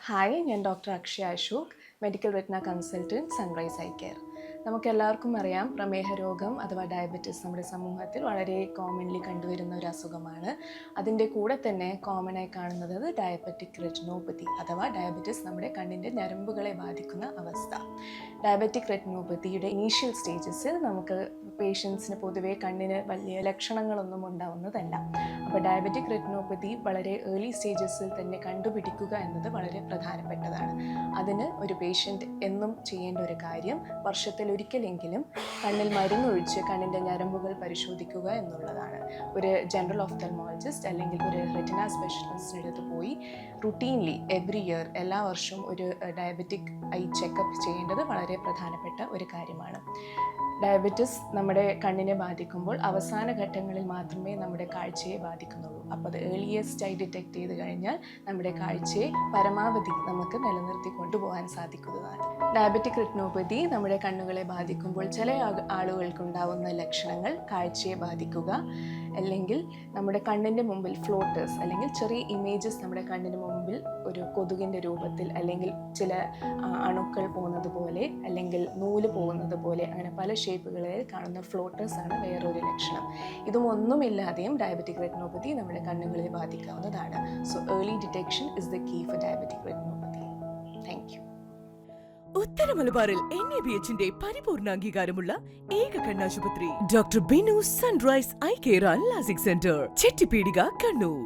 Hi, ഞാൻ doctor Akshaya Ashok, medical retina consultant, sunrise eye care. നമുക്കെല്ലാവർക്കും അറിയാം, പ്രമേഹ രോഗം അഥവാ ഡയബറ്റിസ് നമ്മുടെ സമൂഹത്തിൽ വളരെ കോമൺലി കണ്ടുവരുന്ന ഒരു അസുഖമാണ്. അതിൻ്റെ കൂടെ തന്നെ കോമണായി കാണുന്നത് ഡയബറ്റിക് റെറ്റിനോപ്പതി അഥവാ ഡയബറ്റിസ് നമ്മുടെ കണ്ണിൻ്റെ ഞരമ്പുകളെ ബാധിക്കുന്ന അവസ്ഥ. ഡയബറ്റിക് റെറ്റിനോപ്പതിയുടെ ഇനീഷ്യൽ സ്റ്റേജസിൽ നമുക്ക് പേഷ്യൻസിന് പൊതുവേ കണ്ണിന് വലിയ ലക്ഷണങ്ങളൊന്നും ഉണ്ടാവുന്നതല്ല. അപ്പോൾ ഡയബറ്റിക് റെറ്റിനോപ്പതി വളരെ ഏർലി സ്റ്റേജസിൽ തന്നെ കണ്ടുപിടിക്കുക എന്നത് വളരെ പ്രധാനപ്പെട്ടതാണ്. അതിന് ഒരു പേഷ്യൻ്റ് എന്നും ചെയ്യേണ്ട ഒരു കാര്യം വർഷത്തിൽ ഒരിക്കലെങ്കിലും കണ്ണിൽ മരുന്നൊഴിച്ച് കണ്ണിൻ്റെ ഞരമ്പുകൾ പരിശോധിക്കുക എന്നുള്ളതാണ്. ഒരു ജനറൽ ഓഫ്തൽമോളജിസ്റ്റ് അല്ലെങ്കിൽ ഒരു റെറ്റിന സ്പെഷ്യലിസ്റ്റിൻ്റെ അടുത്ത് പോയി റുട്ടീൻലി എവറി ഇയർ എല്ലാ വർഷവും ഒരു ഡയബറ്റിക് ഐ ചെക്കപ്പ് ചെയ്യേണ്ടത് വളരെ പ്രധാനപ്പെട്ട ഒരു കാര്യമാണ്. ഡയബറ്റിസ് നമ്മുടെ കണ്ണിനെ ബാധിക്കുമ്പോൾ അവസാന ഘട്ടങ്ങളിൽ മാത്രമേ നമ്മുടെ കാഴ്ചയെ ബാധിക്കുന്നുള്ളൂ. അപ്പോൾ അത് ഏർലിയസ്റ്റ് ആയി ഡിറ്റക്ട് ചെയ്ത് കഴിഞ്ഞാൽ നമ്മുടെ കാഴ്ചയെ പരമാവധി നമുക്ക് നിലനിർത്തി കൊണ്ടുപോകാൻ സാധിക്കുന്നതാണ്. ഡയബറ്റിക് റെറ്റിനോപ്പതി നമ്മുടെ കണ്ണുകളെ ബാധിക്കുമ്പോൾ ചില ആളുകൾക്കുണ്ടാവുന്ന ലക്ഷണങ്ങൾ കാഴ്ചയെ ബാധിക്കുക, അല്ലെങ്കിൽ നമ്മുടെ കണ്ണിൻ്റെ മുമ്പിൽ ഫ്ലോട്ടേഴ്സ് അല്ലെങ്കിൽ ചെറിയ ഇമേജസ് നമ്മുടെ കണ്ണിന് മുമ്പിൽ ഒരു കൊതുകിൻ്റെ രൂപത്തിൽ അല്ലെങ്കിൽ ചില അണുക്കൾ പോകുന്നത് പോലെ അല്ലെങ്കിൽ നൂല് പോകുന്നത് പോലെ അങ്ങനെ പല ഷേപ്പുകളിൽ കാണുന്ന ഫ്ലോട്ടേഴ്സാണ് വേറൊരു ലക്ഷണം. ഇതും ഒന്നുമില്ലാതെയും ഡയബറ്റിക് റെറ്റിനോപ്പതി നമ്മുടെ കണ്ണുകളെ ബാധിക്കാവുന്നതാണ്. So early detection is the key for diabetic retinopathy. Thank you. ഉത്തര മലബാറിൽ NABH പരിപൂർണ അംഗീകാരമുള്ള ഏക കണ്ണാശുപത്രി doctor Binu sunrise eye care and LASIK centre, Chettipeedika, Kannur.